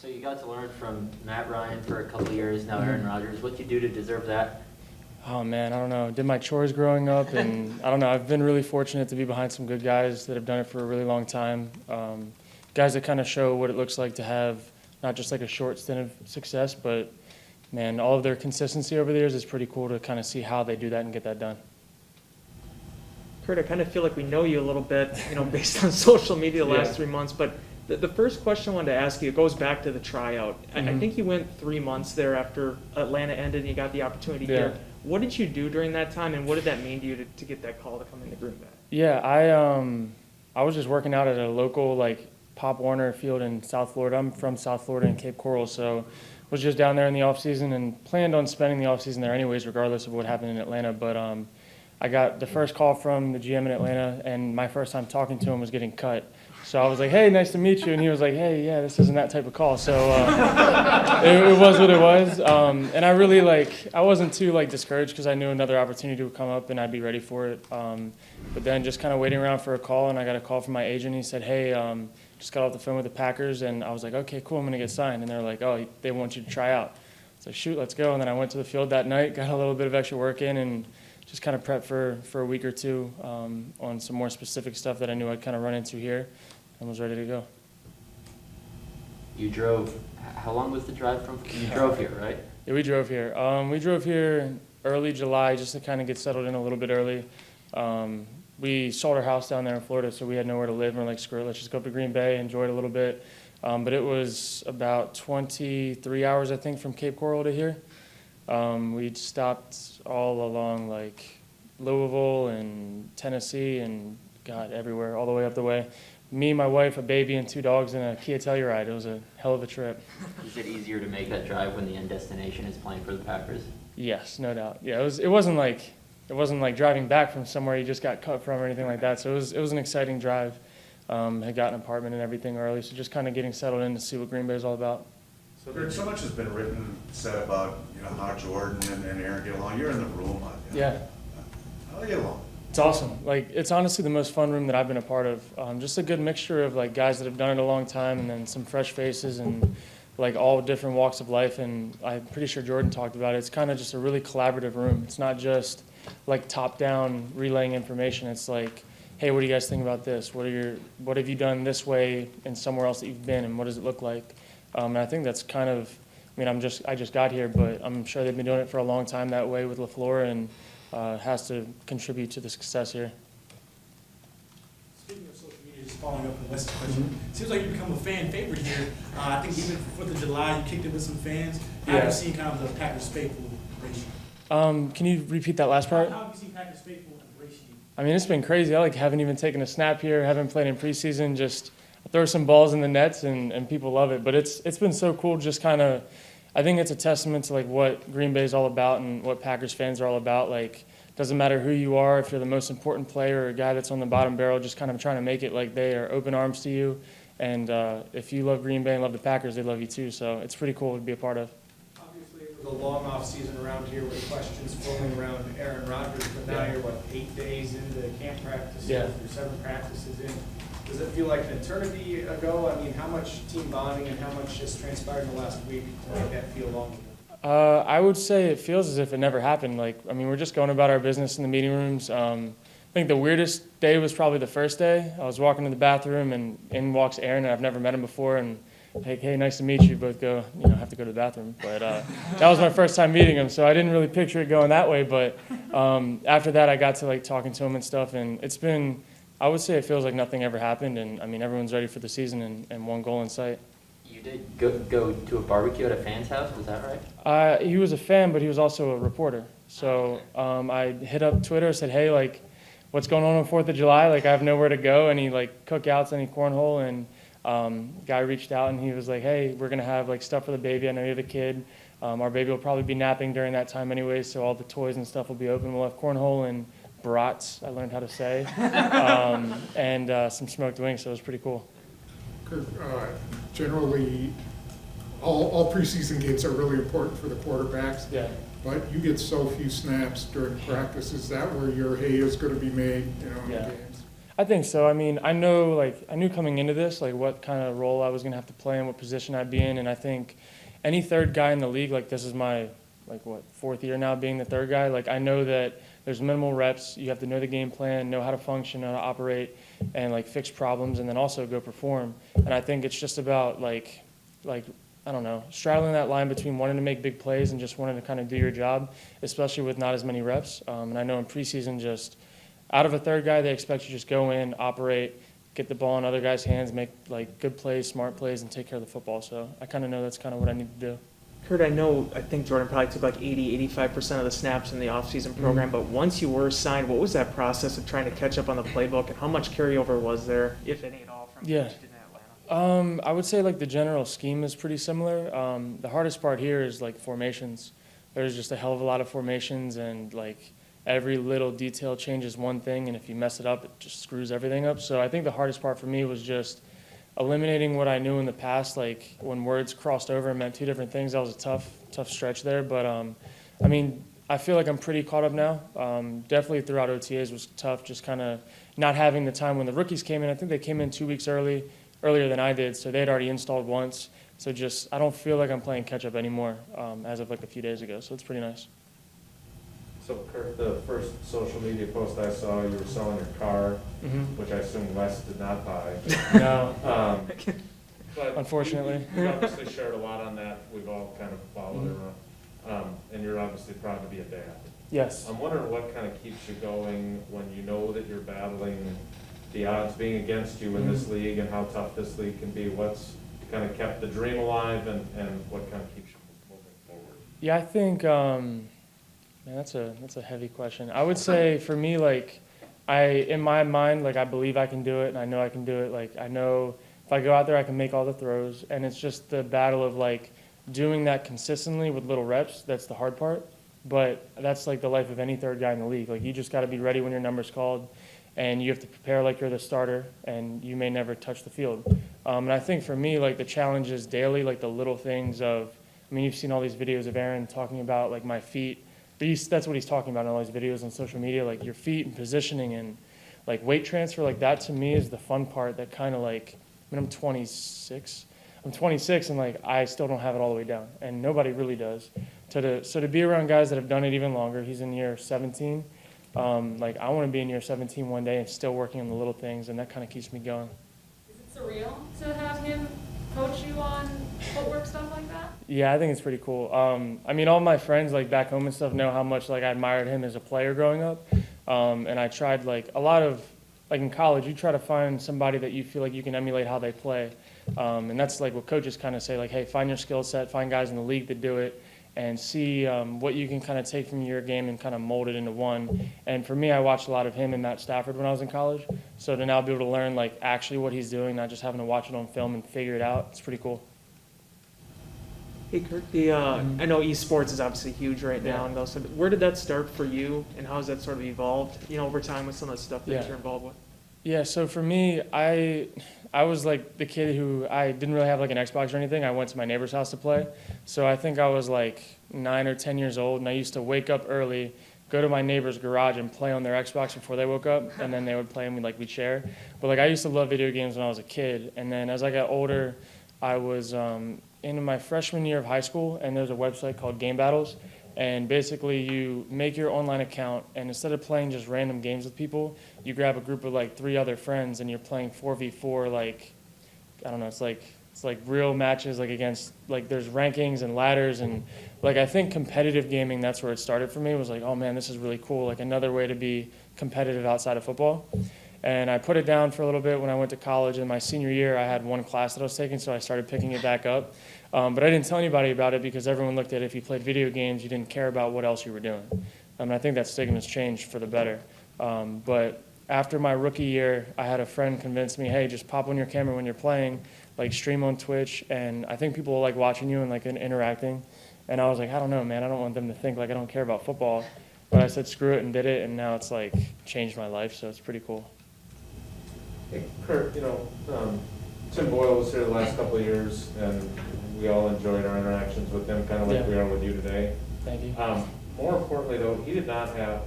So you got to learn from Matt Ryan for a couple of years, now Aaron Rodgers. What'd you do to deserve that? Oh man, I don't know. Did my chores growing up, and I don't know. I've been really fortunate to be behind some good guys that have done it for a really long time. Guys that kind of show what it looks like to have not just like a short stint of success, but man, all of their consistency over the years is pretty cool to kind of see how they do that and get that done. Kurt, I kind of feel like we know you a little bit, based on social media the last 3 months, but the first question I wanted to ask you, it goes back to the tryout. I think you went 3 months there after Atlanta ended and you got the opportunity here. What did you do during that time, and what did that mean to you to get that call to come into Green Bay? Yeah, I was just working out at a local Pop Warner field in South Florida. I'm from South Florida in Cape Coral, so was just down there in the off season and planned on spending the off season there anyways, regardless of what happened in Atlanta. But I got the first call from the GM in Atlanta, and my first time talking to him was getting cut. So I was like, "Hey, nice to meet you," and he was like, "Hey, yeah, this isn't that type of call." So it was what it was, and I really I wasn't too discouraged because I knew another opportunity would come up and I'd be ready for it. But then just kind of waiting around for a call, and I got a call from my agent. He said, "Hey, just got off the phone with the Packers," and I was like, "Okay, cool, I'm gonna get signed." And they're like, "Oh, they want you to try out." So shoot, let's go. And then I went to the field that night, got a little bit of extra work in, and just kind of prepped for a week or two on some more specific stuff that I knew I'd kind of run into here, and was ready to go. You drove, how long was the drive from, you drove here, right? Yeah, we drove here. We drove here early July just to kind of get settled in a little bit early. We sold our house down there in Florida, so we had nowhere to live, and we're like, screw it, let's just go up to Green Bay, enjoy it a little bit. But it was about 23 hours, I think, from Cape Coral to here. We'd stopped all along Louisville and Tennessee and God, everywhere, all the way up the way. Me, my wife, a baby, and 2 dogs, and a Kia Telluride. It was a hell of a trip. Is it easier to make that drive when the end destination is playing for the Packers? Yes, no doubt. Yeah, it wasn't like driving back from somewhere you just got cut from or anything like that. So it was an exciting drive. Had got an apartment and everything early, so just kind of getting settled in to see what Green Bay is all about. So Greg, so much has been said about how Jordan and Aaron get along. You're in the room. Yeah. How do they get along? It's awesome. It's honestly the most fun room that I've been a part of. Just a good mixture of guys that have done it a long time, and then some fresh faces, and all different walks of life. And I'm pretty sure Jordan talked about it. It's kind of just a really collaborative room. It's not just top-down relaying information. It's hey, what do you guys think about this? What have you done this way and somewhere else that you've been, and what does it look like? And I think that's kind of, I just got here, but I'm sure they've been doing it for a long time that way with LaFleur, and has to contribute to the success here. Speaking of social media, just following up on Wes's question, seems like you've become a fan favorite here. I think even for 4th of July, you kicked it with some fans. How have you seen kind of the Packers faithful ratio? Can you repeat that last part? How have you seen Packers faithful ratio? It's been crazy. I haven't even taken a snap here, haven't played in preseason, just throw some balls in the nets and people love it. But it's been so cool, just kind of, I think it's a testament to what Green Bay is all about and what Packers fans are all about. Doesn't matter who you are, if you're the most important player or a guy that's on the bottom barrel, just kind of trying to make it they are open arms to you. And if you love Green Bay and love the Packers, they love you too. So it's pretty cool to be a part of. Obviously, it was a long off season around here with questions flowing around Aaron Rodgers, but now you're 8 days into camp practices, or 7 practices in. Does it feel like an eternity ago? How much team bonding and how much has transpired in the last week to make that feel longer? I would say it feels as if it never happened. We're just going about our business in the meeting rooms. I think the weirdest day was probably the first day. I was walking to the bathroom, and in walks Aaron, and I've never met him before, and hey, nice to meet you. Both go, have to go to the bathroom. But that was my first time meeting him, so I didn't really picture it going that way. But after that, I got to talking to him and stuff, and it's been, I would say it feels like nothing ever happened, and everyone's ready for the season and one goal in sight. You did go to a barbecue at a fan's house, was that right? He was a fan, but he was also a reporter. So I hit up Twitter, said, hey, what's going on 4th of July? I have nowhere to go, any cookouts, any cornhole, and guy reached out, and he was like, hey, we're going to have stuff for the baby. I know you have a kid. Our baby will probably be napping during that time anyway, so all the toys and stuff will be open. We'll have cornhole and brats, I learned how to say, and some smoked wings, so it was pretty cool. Generally, all preseason games are really important for the quarterbacks. Yeah. But you get so few snaps during practice. Is that where your hay is going to be made, in games? I think so. I mean, I knew coming into this, like, what kind of role I was going to have to play and what position I'd be in. And I think any third guy in the league, like, this is my, like, what, 4th year now being the third guy. Like, I know that there's minimal reps. You have to know the game plan, know how to function, how to operate, and, like, fix problems, and then also go perform. And I think it's just about, like I don't know, straddling that line between wanting to make big plays and just wanting to kind of do your job, especially with not as many reps. And I know in preseason, just out of a third guy, they expect you to just go in, operate, get the ball in other guys' hands, make like good plays, smart plays, and take care of the football. So I kind of know that's kind of what I need to do. Kurt, I think Jordan probably took like 85% of the snaps in the offseason program, but once you were signed, what was that process of trying to catch up on the playbook, and how much carryover was there, if any at all, from what you did in Atlanta? I would say like the general scheme is pretty similar. The hardest part here is like formations. There's just a hell of a lot of formations, and like every little detail changes one thing, and if you mess it up, it just screws everything up. So I think the hardest part for me was just eliminating what I knew in the past. Like when words crossed over and meant two different things, that was a tough stretch there. But I mean, I feel like I'm pretty caught up now. Definitely throughout OTAs was tough, just kind of not having the time when the rookies came in. I think they came in 2 weeks earlier than I did, so they'd already installed once. So just, I don't feel like I'm playing catch-up anymore as of like a few days ago, so it's pretty nice. So Kurt, the first social media post I saw, you were selling your car, which I assume Wes did not buy. No, But unfortunately. you obviously shared a lot on that. We've all kind of followed it around. And you're obviously proud to be a dad. Yes. I'm wondering what kind of keeps you going when you know that you're battling the odds being against you in this league and how tough this league can be. What's kind of kept the dream alive, and what kind of keeps you moving forward? Yeah, I think, man, that's a heavy question. I would say for me, like, in my mind, like, I believe I can do it, and I know I can do it. Like, I know if I go out there, I can make all the throws, and it's just the battle of, like, doing that consistently with little reps. That's the hard part, but that's, like, the life of any third guy in the league. Like, you just got to be ready when your number's called, and you have to prepare like you're the starter, and you may never touch the field. And I think for me, like, the challenge is daily, like, the little things of, I mean, you've seen all these videos of Aaron talking about, like, my feet. That's what he's talking about in all these videos on social media, like, your feet and positioning and, like, weight transfer. Like, that to me is the fun part that kind of, like, I mean, I'm 26, and, like, I still don't have it all the way down, and nobody really does. So to be around guys that have done it even longer, he's in year 17, like, I want to be in year 17 one day and still working on the little things, and that kind of keeps me going. Is it surreal to have him coach you on footwork stuff like that? Yeah, I think it's pretty cool. I mean, all my friends, like, back home and stuff know how much, like, I admired him as a player growing up. And I tried, like, a lot of, like, in college, you try to find somebody that you feel like you can emulate how they play. And that's, like, what coaches kind of say, like, hey, find your skill set, find guys in the league that do it, and see what you can kind of take from your game and kind of mold it into one. And for me, I watched a lot of him and Matt Stafford when I was in college. So to now be able to learn, like, actually what he's doing, not just having to watch it on film and figure it out, it's pretty cool. Hey Kurt, I know esports is obviously huge right now, and also, where did that start for you, and how has that sort of evolved, over time with some of the stuff that you're involved with? Yeah, so for me, I was like the kid who, I didn't really have like an Xbox or anything. I went to my neighbor's house to play. So I think I was like 9 or 10 years old, and I used to wake up early, go to my neighbor's garage and play on their Xbox before they woke up, and then they would play and we'd share. But like, I used to love video games when I was a kid, and then as I got older, I was in my freshman year of high school, and there's a website called Game Battles. And basically, you make your online account, and instead of playing just random games with people, you grab a group of like 3 other friends, and you're playing 4v4. Like, I don't know, it's like real matches, like against, like, there's rankings and ladders, and like, I think competitive gaming, that's where it started for me. It was like, oh man, this is really cool, like another way to be competitive outside of football. And I put it down for a little bit when I went to college. In my senior year, I had one class that I was taking, so I started picking it back up. But I didn't tell anybody about it because everyone looked at it, if you played video games, you didn't care about what else you were doing. And I think that stigma's changed for the better. But after my rookie year, I had a friend convince me, hey, just pop on your camera when you're playing, like stream on Twitch, and I think people will like watching you and like interacting. And I was like, I don't know, man, I don't want them to think like I don't care about football. But I said screw it and did it, and now it's like changed my life, so it's pretty cool. Hey, Kurt, Tim Boyle was here the last couple of years, and we all enjoyed our interactions with him, kind of like we are with you today. Thank you. More importantly, though, he did not have,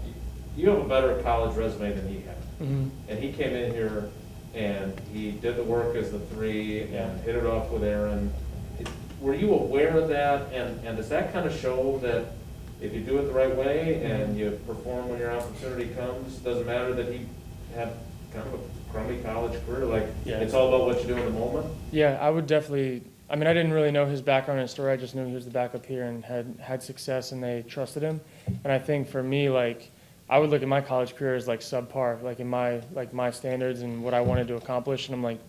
you have a better college resume than he had. Mhm. And he came in here and he did the work as the three and hit it off with Aaron. Were you aware of that? And does that kind of show that if you do it the right way and you perform when your opportunity comes, doesn't matter that he had kind of a crummy college career, like it's all about what you do in the moment? Yeah, I would definitely. I mean, I didn't really know his background and story. I just knew he was the backup here and had success, and they trusted him. And I think for me, like, I would look at my college career as like subpar, like in my standards and what I wanted to accomplish. And I'm like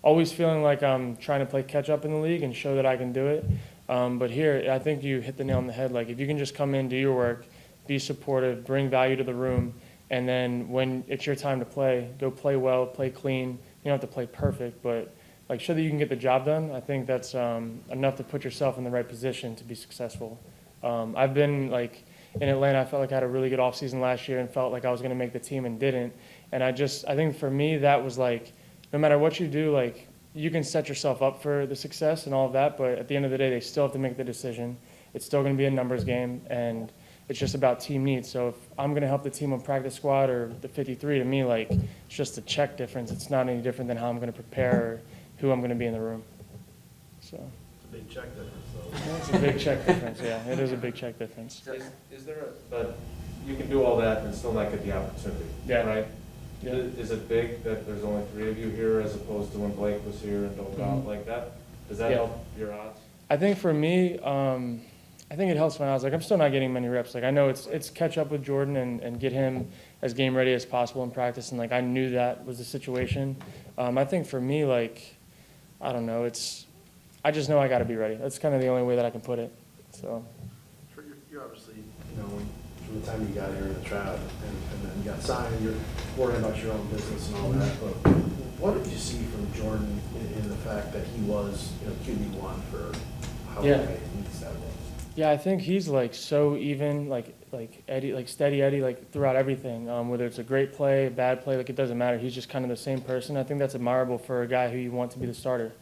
always feeling like I'm trying to play catch up in the league and show that I can do it. But here, I think you hit the nail on the head. Like, if you can just come in, do your work, be supportive, bring value to the room, and then when it's your time to play, go play well, play clean. You don't have to play perfect, but like show that you can get the job done. I think that's enough to put yourself in the right position to be successful. I've been like in Atlanta. I felt like I had a really good offseason last year and felt like I was going to make the team and didn't. And I think for me that was like, no matter what you do, like you can set yourself up for the success and all of that, but at the end of the day, they still have to make the decision. It's still going to be a numbers game, and it's just about team needs. So if I'm going to help the team on practice squad or the 53, to me, like it's just a check difference. It's not any different than how I'm going to prepare or who I'm going to be in the room. So It's a big check difference, though. it's a big check difference. Yeah, it is a big check difference. Is there but you can do all that and still not get the opportunity, right? Yeah. Is it big that there's only 3 of you here as opposed to when Blake was here and Dope out like that? Does that help your odds? I think for me, I think it helps my odds. Like, I'm still not getting many reps. Like, I know it's catch up with Jordan and get him as game ready as possible in practice. And like, I knew that was the situation. I think for me, like, I don't know. I just know I got to be ready. That's kind of the only way that I can put it. So. You're obviously, from the time you got here in the tryout and then you got signed, you're worrying about your own business and all that. But what did you see from Jordan in the fact that he was, QB1 for however many weeks that was? Yeah, I think he's like so even, like Eddie, like steady Eddie, like throughout everything. Whether it's a great play, a bad play, like it doesn't matter. He's just kind of the same person. I think that's admirable for a guy who you want to be the starter.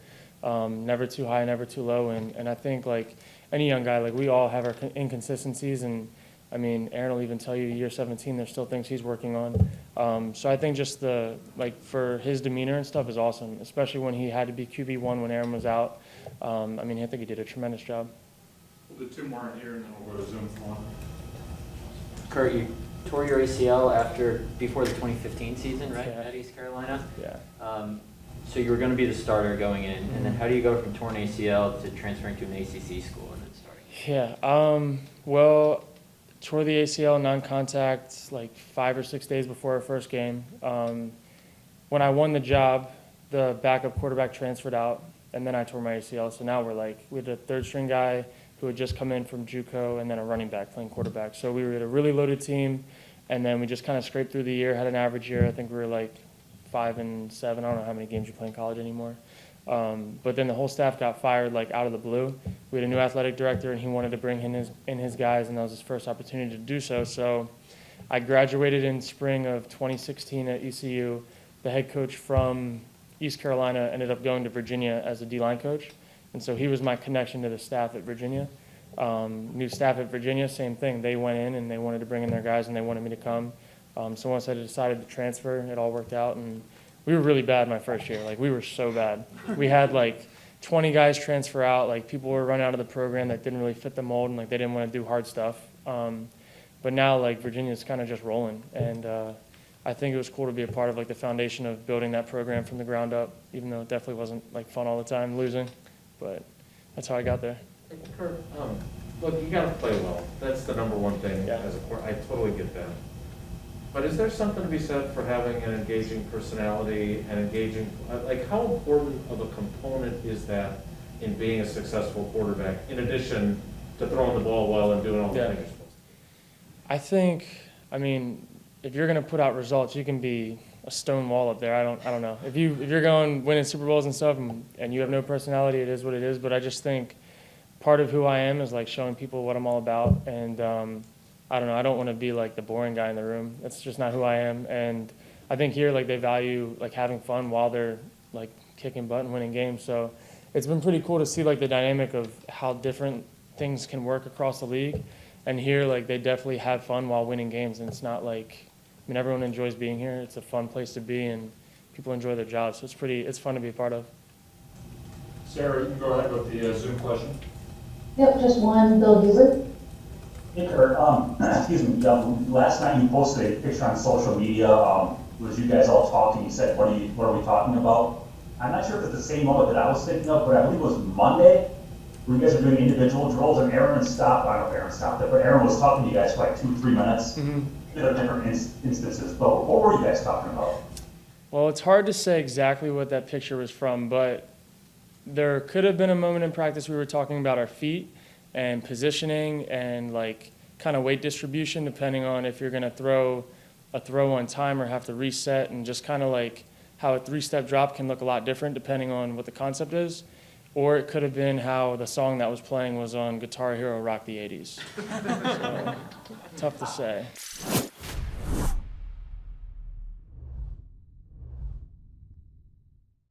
Never too high, never too low. And I think like any young guy, like we all have our inconsistencies. And I mean, Aaron will even tell you year 17, there's still things he's working on. So I think just for his demeanor and stuff is awesome, especially when he had to be QB1 when Aaron was out. I mean, I think he did a tremendous job. We'll do 2 more in here and then we'll go to Zoom for 1. Kurt, you tore your ACL before the 2015 season, right, at East Carolina? Yeah. So you were going to be the starter going in, and then how do you go from torn ACL to transferring to an ACC school and then starting? Yeah. Well, tore the ACL non-contact like 5 or 6 days before our first game. When I won the job, the backup quarterback transferred out, and then I tore my ACL. So now we had a 3rd-string guy who had just come in from JUCO, and then a running back playing quarterback. So we were at a really loaded team, and then we just kind of scraped through the year, had an average year. I think we were like 5-7. I don't know how many games you play in college anymore. But then the whole staff got fired like out of the blue. We had a new athletic director, and he wanted to bring in his guys, and that was his first opportunity to do so. So I graduated in spring of 2016 at ECU. The head coach from East Carolina ended up going to Virginia as a D-line coach. And so he was my connection to the staff at Virginia. New staff at Virginia, same thing. They went in and they wanted to bring in their guys and they wanted me to come. So once I decided to transfer, it all worked out. And we were really bad my first year. Like, we were so bad. We had like 20 guys transfer out. Like, people were running out of the program that didn't really fit the mold and like they didn't want to do hard stuff. But now like Virginia's kind of just rolling. And I think it was cool to be a part of like the foundation of building that program from the ground up, even though it definitely wasn't like fun all the time losing. But that's how I got there. Kurt, look, you got to play well. That's the number one thing as a quarterback. I totally get that. But is there something to be said for having an engaging personality and engaging, like how important of a component is that in being a successful quarterback, in addition to throwing the ball well and doing all the things you're supposed to? I think, I mean, if you're going to put out results, you can be a stone wall up there. I don't know. If you're going winning Super Bowls and stuff and you have no personality, it is what it is. But I just think part of who I am is like showing people what I'm all about. And I don't know. I don't want to be like the boring guy in the room. That's just not who I am. And I think here like they value like having fun while they're like kicking butt and winning games. So it's been pretty cool to see like the dynamic of how different things can work across the league. And here, like, they definitely have fun while winning games, and it's not like, I mean, everyone enjoys being here. It's a fun place to be, and people enjoy their jobs, so it's fun to be a part of. Sarah, you can go ahead with the Zoom question. Yep, just one. Bill Hubert. Hey Kurt, excuse me, last night you posted a picture on social media, was you guys all talking, you said, what are we talking about? I'm not sure if it's the same moment that I was thinking of, but I believe it was Monday, where you guys were doing individual drills, and Aaron stopped, I don't know if Aaron stopped it, but Aaron was talking to you guys for like 2-3 minutes. There are different instances, but what were you guys talking about? Well, it's hard to say exactly what that picture was from, but there could have been a moment in practice we were talking about our feet and positioning and like kind of weight distribution, depending on if you're going to throw a throw on time or have to reset, and just kind of like how a 3-step drop can look a lot different depending on what the concept is. Or it could have been how the song that was playing was on Guitar Hero Rock the 80s. So, tough to say.